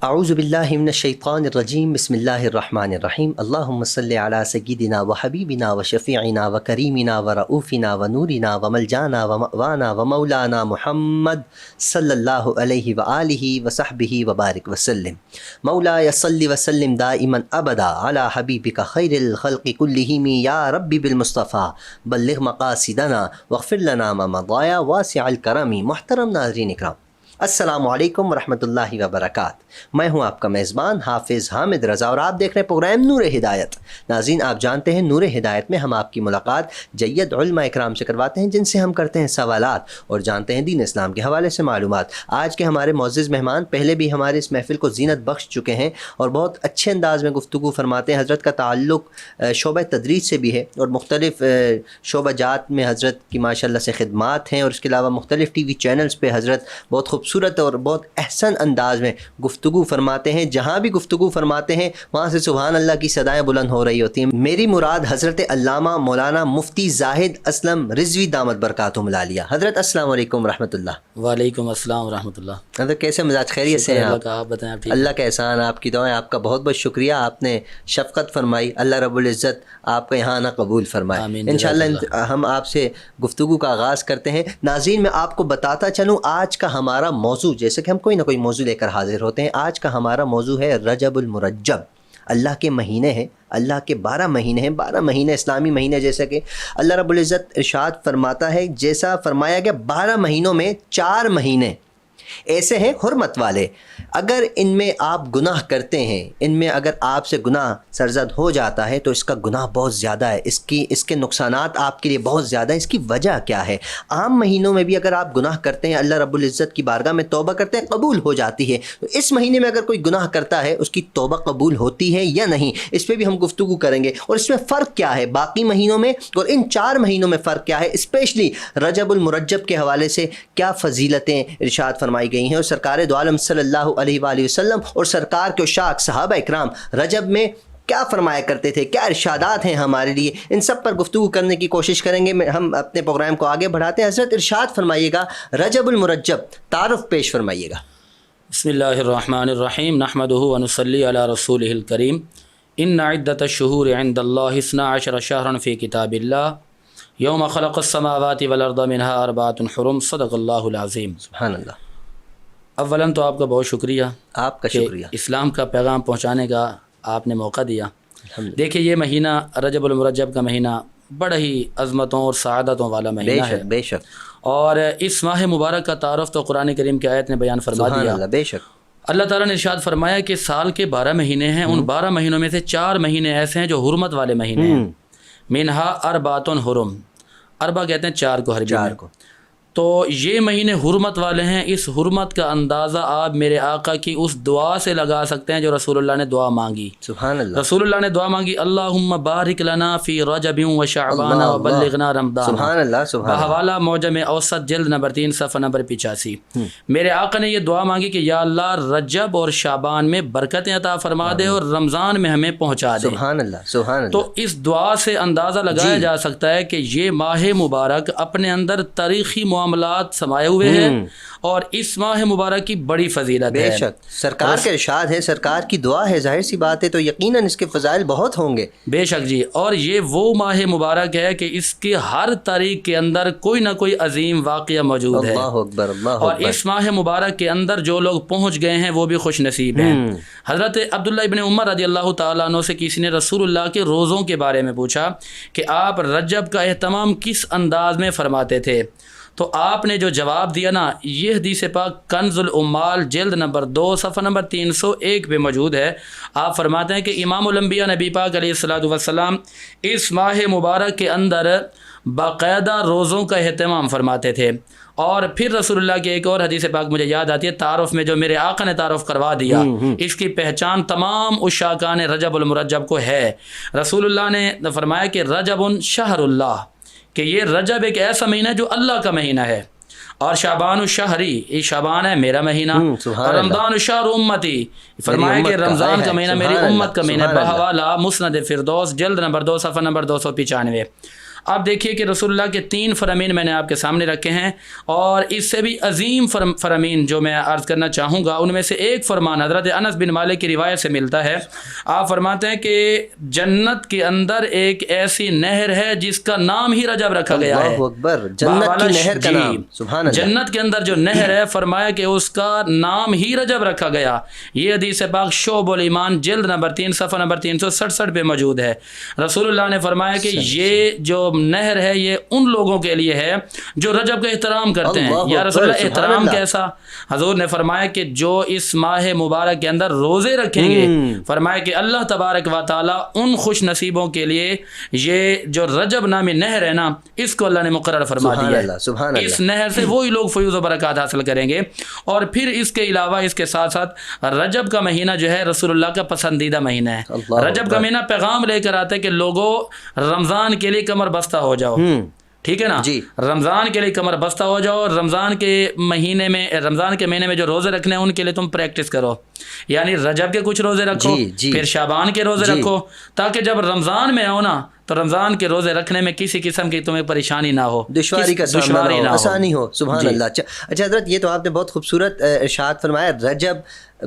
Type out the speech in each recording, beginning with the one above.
اعوذ باللہ من الشیطان الرجیم بسم اللہ الرحمن الرحیم اللہم صلی علی سیدنا و حبیبنا و شفیعنا و کریمنا و رؤوفنا و نورنا و ملجانا و مأوانا و مولانا محمد صلی اللہ علیہ وآلہ وصحبہ وبارک وسلم مولا صلی وسلم دائما ابدا علی حبیبک خیر الخلق کلہم یا رب بالمصطفیٰ بلغ مقاصدنا واغفر لنا ما مضى واسع الکرم۔ محترم ناظرین اکرام، السلام علیکم ورحمۃ اللہ وبرکاتہ۔ میں ہوں آپ کا میزبان حافظ حامد رضا اور آپ دیکھ رہے ہیں پروگرام نور ہدایت۔ ناظرین، آپ جانتے ہیں نور ہدایت میں ہم آپ کی ملاقات جید علماء اکرام سے کرواتے ہیں، جن سے ہم کرتے ہیں سوالات اور جانتے ہیں دین اسلام کے حوالے سے معلومات۔ آج کے ہمارے معزز مہمان پہلے بھی ہمارے اس محفل کو زینت بخش چکے ہیں اور بہت اچھے انداز میں گفتگو فرماتے ہیں۔ حضرت کا تعلق شعبہ تدریس سے بھی ہے اور مختلف شعبہ جات میں حضرت کی ماشاءاللہ سے خدمات ہیں، اور اس کے علاوہ مختلف ٹی وی چینلز پہ حضرت بہت خوبصورت اور بہت احسن انداز میں گفتگو فرماتے ہیں۔ جہاں بھی گفتگو فرماتے ہیں وہاں سے سبحان اللہ کی صدائیں بلند ہو رہی ہوتی ہیں۔ میری مراد حضرت علامہ مولانا مفتی زاہد اسلم رضوی دامت برکاتہم العالیہ۔ حضرت السلام علیکم ورحمۃ اللہ۔ وعلیکم السلام ورحمۃ اللہ۔ حضرت کیسے مزاج، خیریت سے ہیں آپ بتائیں؟ آپ ٹھیک؟ اللہ کا احسان، آپ کی دعائیں، آپ کا بہت بہت شکریہ، آپ نے شفقت فرمائی، اللہ رب العزت آپ کا یہاں آنا قبول فرمائے۔ انشاءاللہ ہم آپ سے گفتگو کا آغاز کرتے ہیں۔ ناظرین، میں آپ کو بتاتا چلوں آج کا ہمارا موضوع، جیسے کہ ہم کوئی نہ کوئی موضوع لے کر حاضر ہوتے ہیں، آج کا ہمارا موضوع ہے رجب المرجب۔ اللہ کے مہینے ہیں، اللہ کے 12 مہینے ہیں، 12 مہینے اسلامی مہینے، جیسا کہ اللہ رب العزت ارشاد فرماتا ہے، جیسا فرمایا گیا 12 مہینوں میں 4 مہینے ایسے ہیں حرمت والے، اگر ان میں آپ گناہ کرتے ہیں، ان میں اگر آپ سے گناہ سرزد ہو جاتا ہے تو اس کا گناہ بہت زیادہ ہے، اس کے نقصانات آپ کے لیے بہت زیادہ ہیں۔ اس کی وجہ کیا ہے؟ عام مہینوں میں بھی اگر آپ گناہ کرتے ہیں، اللہ رب العزت کی بارگاہ میں توبہ کرتے ہیں، قبول ہو جاتی ہے، تو اس مہینے میں اگر کوئی گناہ کرتا ہے اس کی توبہ قبول ہوتی ہے یا نہیں، اس پہ بھی ہم گفتگو کریں گے، اور اس میں فرق کیا ہے باقی مہینوں میں اور ان 4 مہینوں میں فرق کیا ہے، اسپیشلی رجب المرجب کے حوالے سے کیا فضیلتیں ارشاد فرمائی گئی ہیں، اور سرکار دو عالم صلی اللہ علیہ وآلہ وسلم اور سرکار کے عشاق صحابہ اکرام رجب میں کیا فرمایا کرتے تھے، کیا ارشادات ہیں ہمارے لیے، ان سب پر گفتگو کرنے کی کوشش کریں گے۔ ہم اپنے پروگرام کو آگے بڑھاتے ہیں۔ حضرت ارشاد فرمائیے گا رجب المرجب، تعارف پیش فرمائیے گا۔ بسم اللہ الرحمن الرحیم، نحمدہ ونصلی علی رسولہ الکریم، ان عدۃ الشہور عند اللہ 12 شہرا فی کتاب اللہ یوم خلق السماوات والارض منها 4 حرم، صدق اللہ العظیم۔ سبحان اللہ۔ اولاً تو آپ کا بہت شکریہ، آپ کا شکریہ، اسلام کا پیغام پہنچانے کا آپ نے موقع دیا۔ دیکھیے، یہ مہینہ رجب المرجب کا مہینہ بڑا ہی عظمتوں اور سعادتوں والا مہینہ ہے، بے شک، اور اس ماہ مبارک کا تعارف تو قرآن کریم کی آیت نے بیان فرما دیا۔ اللہ، بے شک۔ اللہ تعالیٰ نے ارشاد فرمایا کہ سال کے 12 مہینے ہیں، ان 12 مہینوں میں سے 4 مہینے ایسے ہیں جو حرمت والے مہینے ہیں۔ منہا اربعۃ حرم، اربع کہتے ہیں 4 کو، عربی میں، تو یہ مہینے حرمت والے ہیں۔ اس حرمت کا اندازہ آپ میرے آقا کی اس دعا سے لگا سکتے ہیں جو رسول اللہ نے دعا مانگی۔ سبحان اللہ۔ رسول اللہ نے دعا مانگی، اللہم بارک لنا فی رجب و شعبان و بلغنا رمضان۔ سبحان اللہ، سبحان اللہ۔ بحوالہ معجم اوسط جلد نمبر 3 صفحہ نمبر 85۔ میرے آقا نے یہ دعا مانگی کہ یا اللہ رجب اور شعبان میں برکتیں عطا فرما دے اور رمضان میں ہمیں پہنچا دے۔ سبحان اللہ، سبحان اللہ۔ تو اس دعا سے اندازہ لگایا جا سکتا ہے کہ یہ ماہ مبارک اپنے اندر تاریخی معاملات سمائے ہوئے ہیں، اور اس ماہ مبارک کی بڑی فضیلت ہے۔ بے شک، سرکار کے ارشاد ہے، سرکار کی دعا ہے، ظاہر سی بات ہے، تو یقیناً اس کے فضائل بہت ہوں گے۔ بے شک جی، اور یہ وہ ماہ مبارک ہے کہ اس کی ہر تاریخ کے اندر کوئی نہ کوئی عظیم واقعہ موجود ہے۔ اللہ اکبر، اللہ اور اکبر۔ اس ماہ مبارک کے اندر جو لوگ پہنچ گئے ہیں وہ بھی خوش نصیب ہیں۔ حضرت عبداللہ ابن عمر رضی اللہ تعالیٰ عنہ سے کسی نے رسول اللہ کے روزوں کے بارے میں پوچھا کہ آپ رجب کا اہتمام کس انداز میں فرماتے تھے، تو آپ نے جو جواب دیا نا، یہ حدیث پاک کنز العمال جلد نمبر 2 صفحہ نمبر 301 پہ موجود ہے۔ آپ فرماتے ہیں کہ امام الانبیاء نبی پاک علیہ الصلوۃ والسلام اس ماہ مبارک کے اندر باقاعدہ روزوں کا اہتمام فرماتے تھے۔ اور پھر رسول اللہ کی ایک اور حدیث پاک مجھے یاد آتی ہے، تعارف میں جو میرے آقا نے تعارف کروا دیا، اس کی پہچان تمام عشاقان رجب المرجب کو ہے۔ رسول اللہ نے فرمایا کہ رجب شہر اللہ، کہ یہ رجب ایک ایسا مہینہ ہے جو اللہ کا مہینہ ہے، اور شعبان الشہری، یہ شعبان ہے میرا مہینہ، اور رمضان الشہر امتی، فرمایا کہ رمضان کا مہینہ میری امت کا مہینہ ہے۔ بحوالہ مسند فردوس جلد نمبر 2 صفحہ نمبر 295۔ آپ دیکھیے کہ رسول اللہ کے 3 فرامین میں نے آپ کے سامنے رکھے ہیں، اور اس سے بھی عظیم فرامین جو میں عرض کرنا چاہوں گا، ان میں سے ایک فرمان حضرت انس بن مالک کی روایت سے ملتا ہے۔ آپ فرماتے ہیں کہ جنت کے اندر ایک ایسی نہر ہے جس کا نام ہی رجب رکھا گیا ہے۔ اللہ اکبر، جنت کی نہر کا نام، سبحان اللہ۔ جنت کے اندر جو نہر ہے، فرمایا کہ اس کا نام ہی رجب رکھا گیا۔ یہ حدیث پاک شعب الایمان جلد نمبر 3 صفحہ نمبر 367 پہ موجود ہے۔ رسول اللہ نے فرمایا کہ یہ جو نہر ہے یہ ان لوگوں کے لیے ہے جو رجب کا احترام کرتے ہیں۔ یا رسول اللہ احترام کیسا؟ حضور نے فرمایا کہ جو اس ماہ مبارک کے اندر روزے رکھیں گے، فرمایا کہ اللہ تبارک و تعالیٰ ان خوش نصیبوں کے لیے یہ جو رجب نامی نہر ہے نا، اس کو اللہ نے مقرر فرما دیا ہے۔ اس نہر سے وہی لوگ فیوز و برکات حاصل کریں گے۔ اور پھر اس کے علاوہ اس کے ساتھ ساتھ رجب کا مہینہ جو ہے رسول اللہ کا پسندیدہ مہینہ ہے۔ رجب کا مہینہ پیغام لے کر آتا ہے کہ لوگوں رمضان کے لیے کمر بستہ ہو جاؤ، ٹھیک ہے نا، رمضان کے لیے کمر بستہ ہو جاؤ، اور رمضان کے مہینے میں جو روزے رکھنے ہیں ان کے لیے تم پریکٹس کرو، یعنی رجب کے کچھ روزے رکھو، پھر شعبان کے روزے رکھو، تاکہ جب رمضان میں آؤ نا تو رمضان کے روزے رکھنے میں کسی قسم کی تمہیں پریشانی نہ ہو، دشواری کا سامنا نہ ہو، آسانی ہو۔ سبحان اللہ۔ اچھا حضرت، یہ تو آپ نے بہت خوبصورت ارشاد فرمایا، رجب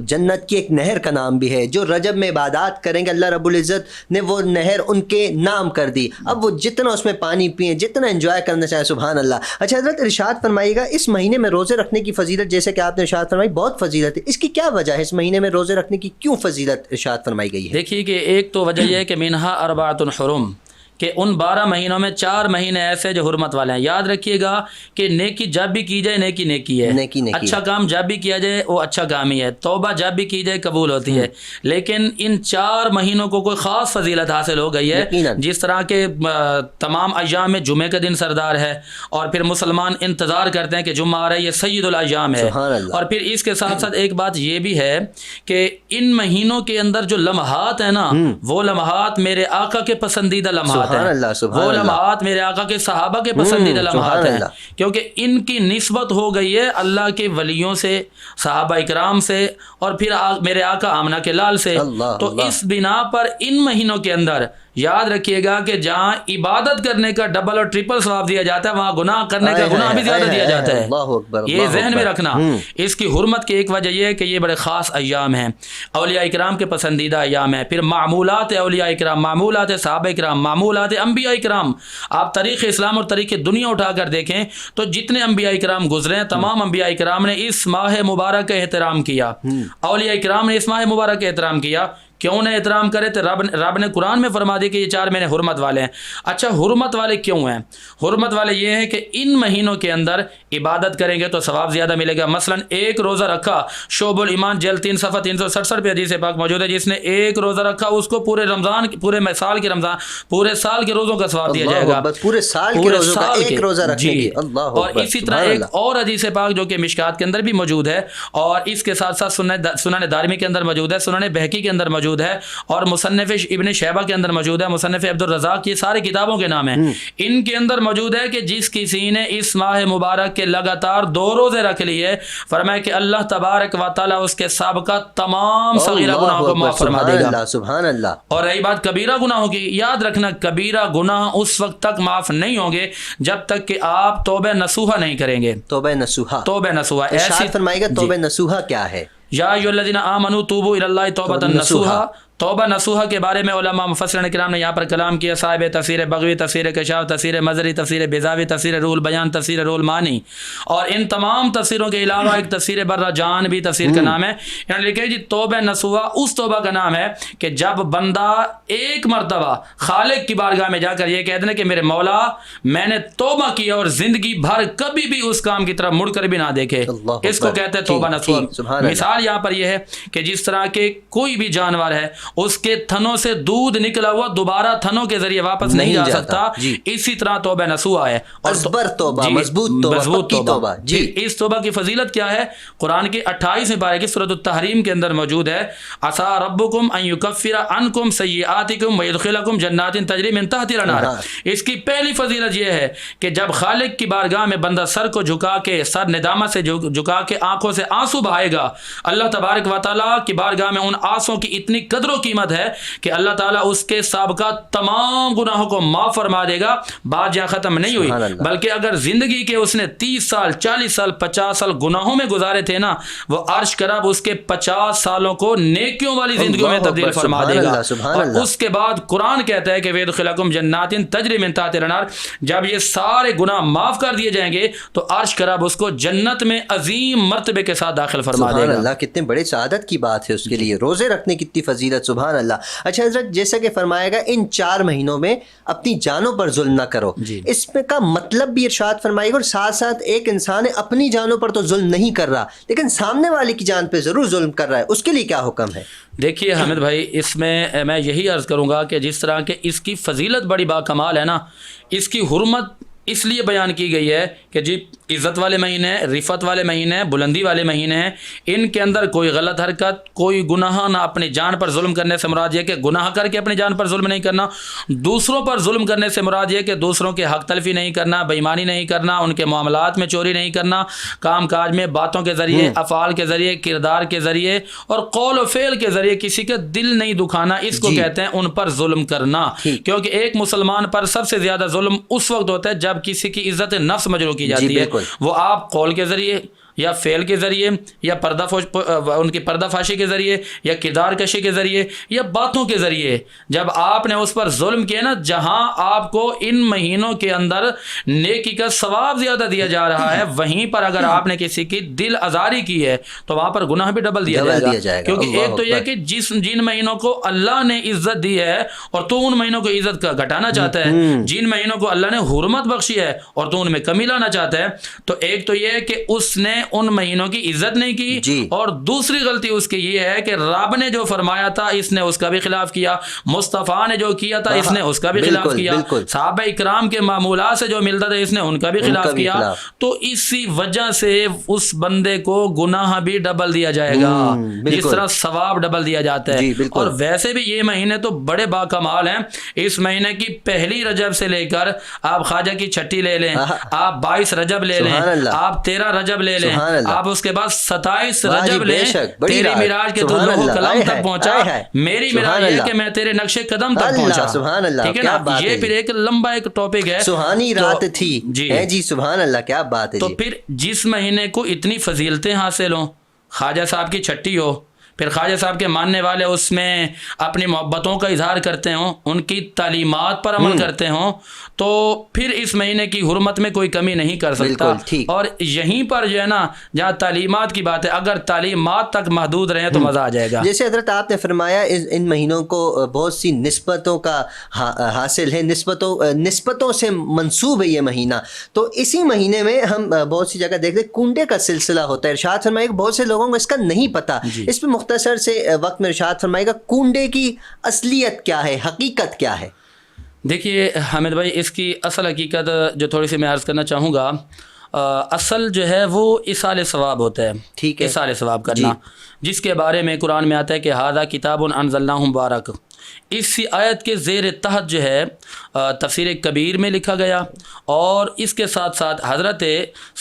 جنت کی ایک نہر کا نام بھی ہے، جو رجب میں عبادات کریں گے اللہ رب العزت نے وہ نہر ان کے نام کر دی، اب وہ جتنا اس میں پانی پئیں، جتنا انجوائے کرنا چاہیں، سبحان اللہ۔ اچھا حضرت، ارشاد فرمائیے گا، اس مہینے میں روزے رکھنے کی فضیلت جیسے کہ آپ نے ارشاد فرمائی بہت فضیلت ہے، اس کی کیا وجہ ہے؟ اس مہینے میں روزے رکھنے کی کیوں فضیلت ارشاد فرمائی گئی ہے؟ دیکھیے کہ ایک تو وجہ یہ ہے کہ منہا اربعۃ حرم، کہ ان 12 مہینوں میں 4 مہینے ایسے جو حرمت والے ہیں۔ یاد رکھیے گا کہ نیکی جب بھی کی جائے نیکی ہے، اچھا کام جب بھی کیا جائے وہ اچھا کام ہی ہے، توبہ جب بھی کی جائے قبول ہوتی ہے۔ لیکن ان 4 مہینوں کو کوئی خاص فضیلت حاصل ہو گئی ہے، جس طرح کے تمام ایام میں جمعے کا دن سردار ہے، اور پھر مسلمان انتظار کرتے ہیں کہ جمعہ آ رہا ہے، یہ سید الایام ہے۔ اور پھر اس کے ساتھ ساتھ ایک بات یہ بھی ہے کہ ان مہینوں کے اندر جو لمحات ہیں نا، وہ لمحات میرے آقا کے پسندیدہ لمحات، وہ لمحات میرے آقا کے صحابہ کے پسندیدہ لمحات ہیں، کیونکہ ان کی نسبت ہو گئی ہے اللہ کے ولیوں سے، صحابہ اکرام سے، اور پھر میرے آقا آمنہ کے لال سے۔ تو اس بنا پر ان مہینوں کے اندر یاد رکھیے گا کہ جہاں عبادت کرنے کا ڈبل اور ٹرپل ثواب دیا جاتا ہے، وہاں گناہ کرنے کا گناہ بھی زیادہ دیا جاتا ہے۔ یہ ذہن میں رکھنا۔ اس کی حرمت کی ایک وجہ یہ ہے کہ یہ بڑے خاص ایام ہیں، اولیاء اکرام کے پسندیدہ ایام ہیں۔ پھر معمولات اولیاء اکرام، معمولات صحابہ اکرام، معمولات انبیاء اکرام، آپ تاریخ اسلام اور تاریخ دنیا اٹھا کر دیکھیں تو جتنے انبیاء اکرام گزرے ہیں، تمام انبیاء اکرام نے اس ماہ مبارک کا احترام کیا، اولیاء اکرام نے اس ماہ مبارک کا احترام کیا۔ کیوں نہ احترام کرے؟ تو رب نے قرآن میں فرما دی کہ یہ 4 مہینے حرمت والے ہیں۔ اچھا، حرمت والے کیوں ہیں؟ حرمت والے یہ ہیں کہ ان مہینوں کے اندر عبادت کریں گے تو ثواب زیادہ ملے گا۔ مثلا ایک روزہ رکھا، شعب الایمان جلد 3 صفحہ 367 پہ حدیث پاک موجود ہے، جس نے ایک روزہ رکھا اس کو پورے سال کے روزوں کا ثواب دیا جائے گا، پورے سال کے روزوں کا ایک روزہ رکھنے کی۔ اور اسی طرح ایک اور حدیث پاک جو کہ مشکات کے اندر بھی موجود ہے، اور اس کے ساتھ ساتھ سنن دارمی کے اندر موجود ہے، سنن بہقی کے اندر موجود ہے، اور مصنف ابن شیبہ کے اندر موجود ہے، مصنف عبد الرزاق، یہ سارے کتابوں کے نام ہیں۔ ان کے اندر موجود ہے کہ جس کسی نے اس ماہ مبارک کے لگاتار 2 روزے رکھ لیے، فرمایا کہ اللہ تبارک و تعالیٰ اس کے سابقہ تمام صغیرہ گناہوں کو معاف فرما دے گا۔ سبحان اللہ۔ اور رہی بات کبیرہ گناہوں کی، یاد رکھنا کبیرہ گناہ اس وقت تک معاف نہیں ہوں گے جب تک کہ آپ توبہ نصوحہ نہیں کریں گے۔ توبہ نصوحہ ایسی فرمائے گا، توبہ نصوحہ کیا ہے؟ یا ایھا الذین آمنوا توبوا الی اللہ توبۃ نصوحا۔ توبہ نصوحہ کے بارے میں علماء مفسرین کرام نے یہاں پر کلام کیا، صاحب تفسیر بغوی، تفسیر کشاف، تفسیر مظہری، تفسیر بیضاوی، تفسیر روح البیان، تفسیر روح المعانی، اور ان تمام تفسیروں کے علاوہ ایک تفسیر برہ جان بھی تفسیر کا نام ہے۔ یعنی لکھے جی توبہ نصوحہ اس توبہ کا نام ہے کہ جب بندہ ایک مرتبہ خالق کی بارگاہ میں جا کر یہ کہہ دے کہ میرے مولا میں نے توبہ کیا اور زندگی بھر کبھی بھی اس کام کی طرف مڑ کر بھی نہ دیکھے، اس کو کہتے ہیں توبہ نصوحہ۔ مثال یہاں پر یہ ہے کہ جس طرح کے کوئی بھی جانور ہے، اس کے تھنوں سے دودھ نکلا ہوا دوبارہ تھنوں کے ذریعے واپس نہیں جا سکتا، اسی طرح توبہ نصوحہ ہے، مضبوط توبہ۔ اس توبہ کی فضیلت کیا ہے؟ قرآن کی 28ویں پارے کی سورۃ التحریم کے اندر موجود ہے، عسیٰ ربکم ان یکفر عنکم سیئاتکم ویدخلکم جنات تجری من تحتہا الانہار۔ اس کی پہلی فضیلت یہ ہے کہ جب خالق کی بارگاہ میں بندہ سر کو جھکا کے، سر ندامت سے جھکا کے آنکھوں سے آنسو بہائے گا، اللہ تبارک و تعالیٰ کی بارگاہ میں ان آنسوں کی اتنی قدر و و قیمت ہے کہ اللہ تعالیٰ اس کے سابقہ تمام گناہوں کو معاف فرما دے گا. بات جہاں ختم نہیں ہوئی, بلکہ اگر زندگی کے اس نے 30 سال 40 سال 50 سال گناہوں میں گزارے تھے نا, وہ عرش کا رب اس کے 50 سالوں کو نیکیوں والی زندگیوں میں تبدیل فرما دے گا. اور اس کے بعد قرآن کہتا ہے کہ وَيُدْخِلُكُمْ جَنَّاتٍ تَجْرِي مِن تَحْتِهَا الْأَنْهَارُ, جب یہ سارے گناہ معاف کر دیے جائیں گے تو عرش کا رب اس کو جنت میں عظیم مرتبے کے ساتھ داخل فرما دے گا. اللہ, کتنے بڑے سعادت کی بات ہے اس کے لیے. روزے رکھنے کی کتنی فضیلت, سبحان اللہ. اچھا حضرت, جیسا کہ فرمایا گا ان 4 مہینوں میں اپنی جانوں پر ظلم نہ کرو, اس میں کا مطلب بھی ارشاد فرمائے گا. اور ساتھ ساتھ ایک انسان اپنی جانوں پر تو ظلم نہیں کر رہا لیکن سامنے والے کی جان پہ ضرور ظلم کر رہا ہے, اس کے لیے کیا حکم ہے؟ دیکھیے حامد بھائی, اس میں یہی عرض کروں گا کہ جس طرح کہ اس کی فضیلت بڑی باکمال ہے نا, اس کی حرمت اس لیے بیان کی گئی ہے کہ جی عزت والے مہینے ہیں, رفت والے مہینے ہیں, بلندی والے مہینے ہیں, ان کے اندر کوئی غلط حرکت, کوئی گناہ نہ. اپنی جان پر ظلم کرنے سے مراد یہ کہ گناہ کر کے اپنی جان پر ظلم نہیں کرنا. دوسروں پر ظلم کرنے سے مراد یہ کہ دوسروں کے حق تلفی نہیں کرنا, بےایمانی نہیں کرنا, ان کے معاملات میں چوری نہیں کرنا, کام کاج میں باتوں کے ذریعے, افعال کے ذریعے, کردار کے ذریعے اور قول و فعل کے ذریعے کسی کا دل نہیں دکھانا. اس کو کہتے ہیں ان پر ظلم کرنا. کیونکہ ایک مسلمان پر سب سے زیادہ ظلم اس وقت ہوتا ہے جب کسی کی عزت نفس مجروح کی جاتی ہے. وہ آپ قول کے ذریعے یا فعل کے ذریعے یا ان کی پردہ فاشی کے ذریعے یا کردار کشی کے ذریعے یا باتوں کے ذریعے, جب آپ نے اس پر ظلم کیا نا, جہاں آپ کو ان مہینوں کے اندر نیکی کا ثواب زیادہ دیا جا رہا ہے, وہیں پر اگر آپ نے کسی کی دل آزاری کی ہے تو وہاں پر گناہ بھی ڈبل دیا جائے گا. کیونکہ ایک تو یہ کہ جن مہینوں کو اللہ نے عزت دی ہے اور تو ان مہینوں کو عزت کا گھٹانا چاہتا ہے, جن مہینوں کو اللہ نے حرمت بخشی ہے اور تو ان میں کمی لانا چاہتا ہے, تو ایک تو یہ کہ اس نے ان مہینوں کی عزت نہیں کی, اور دوسری غلطی اس کی یہ ہے کہ رب نے جو فرمایا تھا اس نے اس کا بھی خلاف کیا, مصطفیٰ نے جو کیا تھا اس نے اس کا بھی خلاف کیا, صحابہ اکرام کے معمولات سے جو ملتا تھا اس نے ان کا بھی خلاف کیا. تو اسی وجہ سے اس بندے کو گناہ بھی ڈبل دیا جائے گا جس طرح ثواب ڈبل دیا جاتا ہے. اور ویسے بھی یہ مہینے تو بڑے باکمال ہیں. اس مہینے کی پہلی رجب سے لے کر آپ خواجہ کی چھٹی لے لیں, آپ 22 رجب لے لیں, آپ 13 رجب لے لیں, آپ اس کے بعد 27 رجب لیں, تیری معراج کے تو لوح قلم تک پہنچا, میری معراج یہ کہ میں تیرے نقش قدم تک پہنچا. ٹھیک ہے نا, یہ پھر ایک لمبا ایک ٹاپک ہے, سہانی رات تھی. جی سبحان اللہ, کیا بات ہے. تو پھر جس مہینے کو اتنی فضیلتیں حاصل ہوں, خواجہ صاحب کی چھٹی ہو, پھر خواجہ صاحب کے ماننے والے اس میں اپنی محبتوں کا اظہار کرتے ہوں, ان کی تعلیمات پر عمل کرتے ہوں, تو پھر اس مہینے کی حرمت میں کوئی کمی نہیں کر سکتا. اور یہیں پر جو ہے نا, جہاں تعلیمات کی بات ہے, اگر تعلیمات تک محدود رہیں تو مزہ آ جائے گا. جیسے حضرت آپ نے فرمایا ان مہینوں کو بہت سی نسبتوں کا حاصل ہے, نسبتوں سے منسوب ہے یہ مہینہ. تو اسی مہینے میں ہم بہت سی جگہ دیکھتے ہیں کنڈے کا سلسلہ ہوتا ہے. ارشاد فرمائے بہت سے لوگوں کو اس کا نہیں پتہ. اس پہ مختصر سے وقت میں ارشاد فرمائے گا, کنڈے کی اصلیت کیا ہے, حقیقت کیا ہے؟ دیکھیے حامد بھائی, اس کی اصل حقیقت جو تھوڑی سی میں عرض کرنا چاہوں گا, اصل جو ہے وہ ایصال ثواب ہوتا ہے. ٹھیک ہے, ایصال ثواب کرنا, جس کے بارے میں قرآن میں آتا ہے کہ ھذا کتاب انزلناہ مبارک. اسی آیت کے زیر تحت جو ہے تفسیر کبیر میں لکھا گیا, اور اس کے ساتھ ساتھ حضرت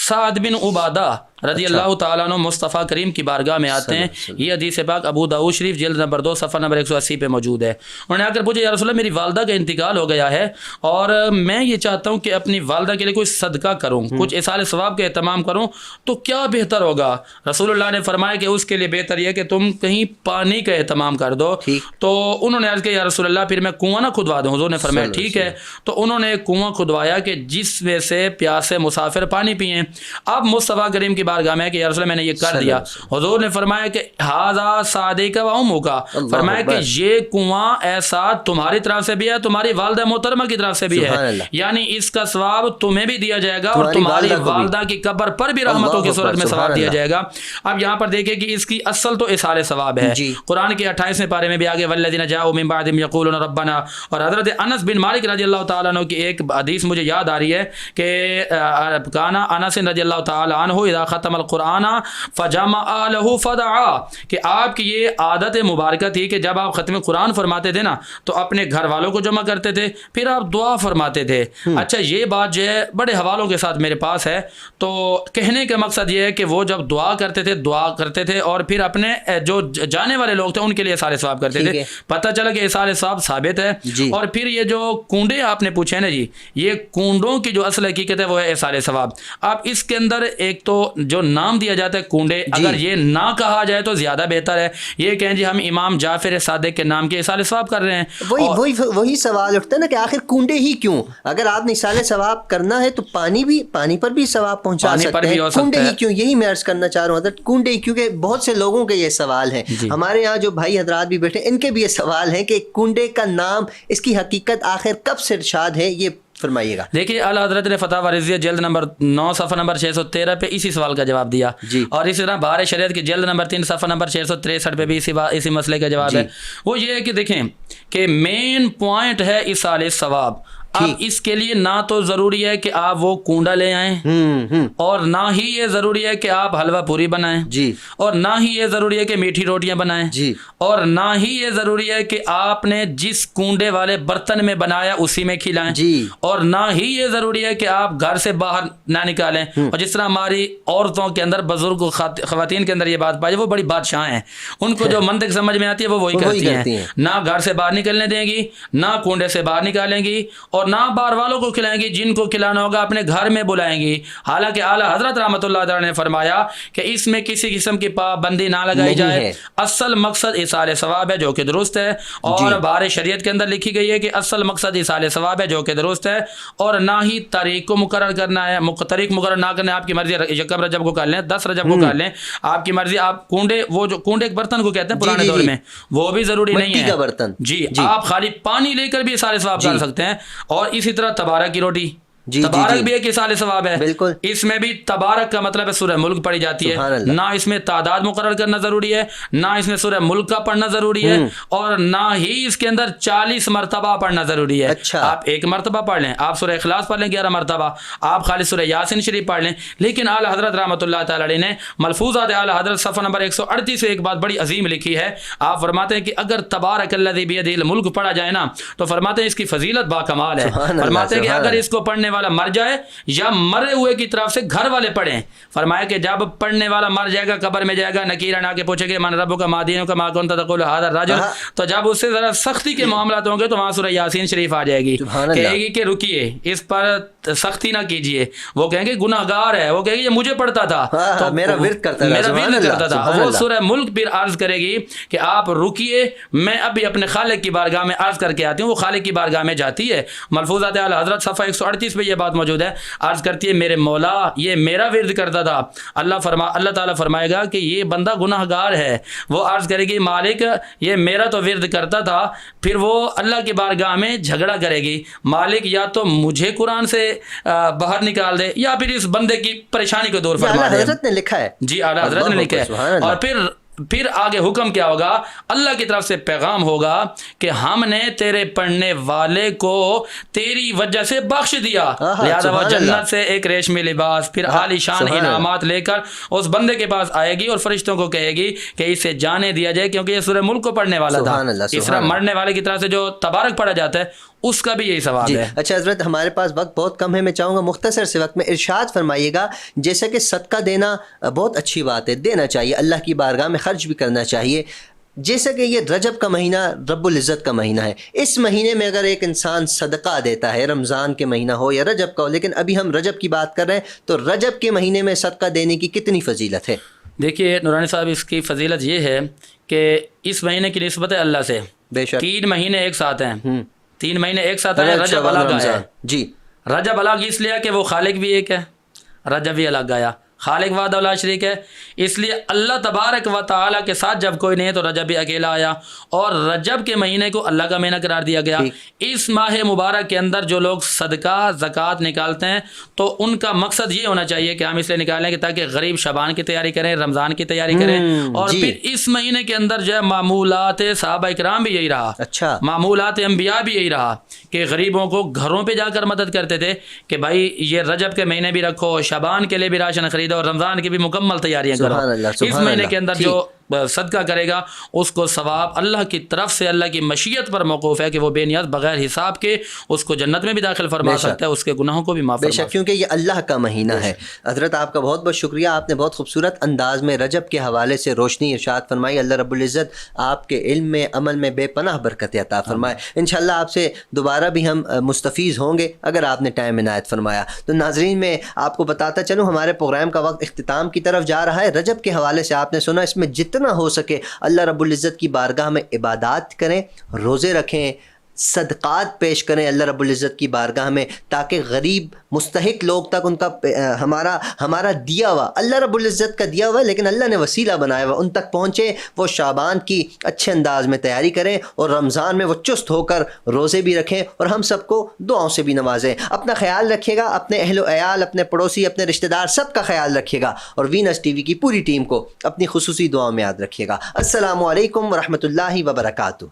سعد بن عبادہ رضی اللہ تعالیٰ عنہ مصطفیٰ کریم کی بارگاہ میں آتے ہیں. یہ حدیث پاک ابو داؤد شریف جلد نمبر 2 صفحہ نمبر 180 پہ موجود ہے. انہوں نے آ کر پوچھا, یا رسول اللہ میری والدہ کا انتقال ہو گیا ہے اور میں یہ چاہتا ہوں کہ اپنی والدہ کے لیے کوئی صدقہ کروں, کچھ ایصال ثواب کا اہتمام کروں, تو کیا بہتر ہوگا؟ رسول اللہ نے فرمایا کہ اس کے لیے بہتر یہ کہ تم کہیں پانی کا اہتمام کر دو. تو انہوں نے عرض کیا, یا رسول اللہ پھر میں کنواں نہ کھدوا دوں؟ حضور نے فرمایا ٹھیک ہے. تو انہوں نے ایک کنواں کھدوایا کہ جس میں سے پیاسے مسافر پانی پئیں. اب مصطفیٰ کریم کی بارگاہ میں کہ یا رسول اللہ میں نے یہ کر دیا. حضور نے فرمایا کہ ھذا صادق و امک, فرمایا کہ یہ کنواں ایسا تمہاری طرف سے بھی ہے, تمہاری والدہ محترمہ کی طرف سے بھی ہے, یعنی اس کا ثواب تمہیں بھی دیا جائے گا اور تمہاری والدہ کی قبر پر بھی رحمتوں کی صورت میں ثواب دیا جائے گا. اب یہاں پر دیکھیں کہ اس کی اصل تو ایصال ثواب ہے. قرآن کے 28ویں پارے میں بھی آگے والذین جاءوا من بعدهم یقولون ربنا, اور حضرت انس بن مالک رضی اللہ تعالیٰ عنہ کی ایک حدیث مجھے یاد آ رہی ہے کہ کانا انس رضی اللہ تعالیٰ عنہ اذا ختم القرآن فجمع له فدعا، کہ آپ کی یہ عادت مبارکہ تھی کہ جب آپ ختم قرآن فرماتے تھے نا تو اپنے گھر والوں کو جمع کرتے تھے، پھر آپ دعا فرماتے تھے۔ اچھا یہ بات جو ہے بڑے حوالوں کے ساتھ میرے پاس ہے، تو کہنے کا مقصد یہ ہے کہ وہ جب دعا کرتے تھے اور پھر اپنے جو جانے والے لوگ تھے ان کے لیے احسال ثواب کرتے تھے۔ پتہ چلا کہ احسال ثواب ثابت ہے جی۔ اور پھر یہ جو کنڈے آپ نے پوچھے نا جی، یہ کنڈوں کی جو اصل حقیقت ہے وہ ہے احسال ثواب۔ اب اس کے اندر ایک تو جو نام دیا جاتا ہے کنڈے، اگر یہ نہ کہا جائے تو زیادہ بہتر ہے، یہ کہیں جی ہم امام جعفر صادق کے نام کے احسال ثواب کر رہے ہیں۔ وہی سوال اٹھتا ہے نا کہ آخر کنڈے ہی کیوں؟ اگر آپ نے احسال ثواب کرنا ہے تو پانی پر بھی ثواب پہنچا سکتے ہیں، کنڈے ہی کیوں؟ یہی میں عرض کرنا چاہ رہا ہوں حضرت، کنڈے ہی، کیونکہ بہت سے لوگوں کے یہ سوال ہیں، ہمارے یہاں جو بھائی حضرات بھی بیٹھے ان کے بھی یہ سوال ہیں کہ کنڈے کا نام، اس کی حقیقت آخر کب سے ارشاد ہے، یہ فرمائیے گا۔ دیکھیے اعلیٰ حضرت نے فتح رضیہ جلد نمبر 9 صفحہ نمبر 613 پہ اسی سوال کا جواب دیا جی، اور اسی طرح بہار شریعت کی جلد نمبر 3 صفحہ نمبر 663 پہ بھی اسی مسئلے کا جواب ہے۔ وہ یہ ہے کہ دیکھیں کہ مین پوائنٹ ہے احسال ثواب۔ اب اس کے لیے نہ تو ضروری ہے کہ آپ وہ کنڈا لے آئیں اور نہ ہی یہ ضروری ہے کہ آپ حلوہ پوری بنائیں جی، اور نہ ہی یہ ضروری ہے کہ میٹھی روٹیاں بنائیں جی، اور نہ ہی یہ ضروری ہے کہ آپ نے جس کنڈے والے برتن میں بنایا اسی میں کھلائیں جی، اور نہ ہی یہ ضروری ہے کہ آپ گھر سے باہر نہ نکالیں۔ اور جس طرح ہماری عورتوں کے اندر، بزرگ خواتین کے اندر یہ بات پائی، وہ بڑی بادشاہ ہیں، ان کو جو منطق سمجھ میں آتی ہے وہ وہی کرتی ہیں، نہ گھر سے باہر نکلنے دیں گی، نہ کنڈے سے باہر نکالیں گی اور نہ باہر والوں کو کھلائیں گی، جن کو کھلانا ہوگا اپنے گھر میں بلائیں گی۔ حالانکہ اعلیٰ حضرت رحمۃ اللہ تعالی نے فرمایا کہ اس میں کسی قسم کی پابندی نہ لگائی جائے، اصل مقصد احسال ثواب ہے جو کہ درست ہے، اور بہار شریعت کے اندر لکھی گئی ہے کہ اصل مقصد احسال ثواب ہے جو کہ درست ہے، اور نہ ہی تاریخ کو مقرر کرنا ہے، تاریخ مقرر نہ کرنا ہے۔ آپ کی مرضی، یکم رجب کو کر لیں، 10 رجب کو کر لیں، آپ کی مرضی۔ آپ کنڈے، وہ جو کنڈے ایک برتن کو کہتے ہیں پرانے دور میں، وہ بھی ضروری نہیں ہے برتن جی، آپ خالی پانی لے کر بھی احسال ثواب کر سکتے ہیں۔ اور اسی طرح تبارک کی روٹی، تبارک بھی ایک احسال ثواب ہے، بالکل۔ اس میں بھی تبارک کا مطلب ہے سورہ ملک پڑھی جاتی ہے، نہ اس میں تعداد مقرر کرنا ضروری ہے، نہ اس میں سورہ ملک کا پڑھنا ضروری ہے، اور نہ ہی اس کے اندر 40 مرتبہ پڑھنا ضروری ہے۔ آپ ایک مرتبہ پڑھ لیں، آپ سورہ اخلاص پڑھ لیں 11 مرتبہ، آپ خالی سورہ یاسین شریف پڑھ لیں۔ لیکن اعلیٰ حضرت رحمۃ اللہ تعالی علیہ نے ملفوظات اعلیٰ حضرت صفحہ نمبر 138 سے ایک بات بڑی عظیم لکھی ہے۔ آپ فرماتے ہیں کہ اگر تبارک الذی بیدہ الملک پڑھا جائے نا تو فرماتے ہیں اس کی فضیلت با کمال ہے۔ فرماتے ہیں کہ اگر اس کو پڑھنے والا مر جائے یا مرے ہوئے کی طرف سے گھر والے پڑھیں، فرمایا کہ جب پڑھنے والا مر جائے گا، قبر میں جائے گا، نکیر آ کے پوچھے گا من ربک ما دینک ما کنت تقول ھذا الرجل، تو جب اس سے ذرا سختی کے معاملات ہوں گے تو وہاں سورہ یاسین شریف آ جائے گی، کہے گی کہ رکیے، اس پر سختی نہ کیجیے۔ وہ کہیں گے گناہ گار ہے، وہ کہے گی یہ مجھے پڑھتا تھا تو میرا ورد کرتا تھا۔ وہ سورہ ملک پھر عرض کرے گی کہ آپ رکیے، میں ابھی اپنے خالق کی بارگاہ میں عرض کر کے آتی ہوں۔ وہ خالق کی بارگاہ میں جاتی ہے، ملفوظات اعلیٰ حضرت صفحہ 138 پہ یہ بات موجود ہے، عرض کرتی ہے میرے مولا یہ میرا ورد کرتا تھا۔ اللہ تعالیٰ فرمائے گا کہ یہ بندہ گناہ گار ہے۔ وہ عرض کرے گی مالک یہ میرا تو ورد کرتا تھا۔ پھر وہ اللہ کی بارگاہ میں جھگڑا کرے گی، مالک یا تو مجھے قرآن سے باہر نکال دے یا پھر اس بندے کی پریشانی کو دور فرما دے۔ حضرت نے لکھا ہے جی، اعلیٰ حضرت نے لکھا ہے۔ اور پھر آگے حکم کیا ہوگا؟ اللہ کی طرف سے پیغام ہوگا کہ ہم نے تیرے پڑھنے والے کو تیری وجہ سے بخش دیا، لہذا وہ جنت سے ایک ریشمی لباس پھر عالی شان انعامات لے کر اس بندے کے پاس آئے گی اور فرشتوں کو کہے گی کہ اسے جانے دیا جائے، کیونکہ یہ سورہ ملک کو پڑھنے والا تھا۔ اس طرح مرنے والے کی طرف سے جو تبارک پڑھا جاتا ہے اس کا بھی یہی ثواب ہے۔ اچھا حضرت، ہمارے پاس وقت بہت کم ہے، میں چاہوں گا مختصر سے وقت میں ارشاد فرمائیے گا، جیسا کہ صدقہ دینا بہت اچھی بات ہے، دینا چاہیے، اللہ کی بارگاہ میں خرچ بھی کرنا چاہیے، جیسا کہ یہ رجب کا مہینہ رب العزت کا مہینہ ہے، اس مہینے میں اگر ایک انسان صدقہ دیتا ہے، رمضان کے مہینہ ہو یا رجب کا ہو، لیکن ابھی ہم رجب کی بات کر رہے ہیں، تو رجب کے مہینے میں صدقہ دینے کی کتنی فضیلت ہے؟ دیکھیے نورانی صاحب، اس کی فضیلت یہ ہے کہ اس مہینے کی نسبت ہے اللہ سے، بے شک 3 مہینے ایک ساتھ ہیں، 3 مہینے ایک ساتھ ہیں، رجب الگ ہے جی، رجب الگ اس لیے کہ وہ خالق بھی ایک ہے، رجب بھی الگ آیا، خالق وحدہ لا شریک ہے، اس لیے اللہ تبارک و تعالیٰ کے ساتھ جب کوئی نہیں ہے تو رجب بھی اکیلا آیا، اور رجب کے مہینے کو اللہ کا مہینہ قرار دیا گیا۔ اس ماہ مبارک کے اندر جو لوگ صدقہ زکوٰۃ نکالتے ہیں تو ان کا مقصد یہ ہونا چاہیے کہ ہم اس لیے نکالیں کہ تاکہ غریب شعبان کی تیاری کریں، رمضان کی تیاری کریں، اور پھر اس مہینے کے اندر جو ہے معمولات صحابہ اکرام بھی یہی رہا، اچھا معمولات انبیاء بھی یہی رہا کہ غریبوں کو گھروں پہ جا کر مدد کرتے تھے کہ بھائی یہ رجب کے مہینے بھی رکھو، شعبان کے لیے بھی راشن خریدو، اور رمضان کی بھی مکمل تیاریاں کرو. سبحان اللہ، اس سبحان مہینے اللہ. کے اندر جو صدقہ کرے گا اس کو ثواب اللہ کی طرف سے اللہ کی مشیت پر موقوف ہے کہ وہ بے نیاز بغیر حساب کے اس کو جنت میں بھی داخل فرما سکتا ہے, اس کے گناہوں کو بھی معاف بے فرما شک, کیونکہ یہ اللہ کا مہینہ ہے. حضرت آپ کا بہت بہت شکریہ, آپ نے بہت خوبصورت انداز میں رجب کے حوالے سے روشنی ارشاد فرمائی. اللہ رب العزت آپ کے علم میں عمل میں بے پناہ برکت عطا فرمائے. انشاءاللہ آپ سے دوبارہ بھی ہم مستفیض ہوں گے اگر آپ نے ٹائم عنایت فرمایا. تو ناظرین میں آپ کو بتاتا چلوں ہمارے پروگرام کا وقت اختتام کی طرف جا رہا ہے. رجب کے حوالے سے آپ نے سنا, اس میں جتنا ہو سکے اللہ رب العزت کی بارگاہ میں عبادات کریں, روزے رکھیں, صدقات پیش کریں اللہ رب العزت کی بارگاہ میں, تاکہ غریب مستحق لوگ تک ان کا ہمارا دیا ہوا, اللہ رب العزت کا دیا ہوا لیکن اللہ نے وسیلہ بنایا ہوا, ان تک پہنچے. وہ شعبان کی اچھے انداز میں تیاری کریں اور رمضان میں وہ چست ہو کر روزے بھی رکھیں اور ہم سب کو دعاؤں سے بھی نوازیں. اپنا خیال رکھیے گا, اپنے اہل و عیال, اپنے پڑوسی, اپنے رشتہ دار سب کا خیال رکھیے گا, اور وینس ٹی وی کی پوری ٹیم کو اپنی خصوصی دعاؤں میں یاد رکھیے گا. السلام علیکم ورحمۃ اللہ وبرکاتہ.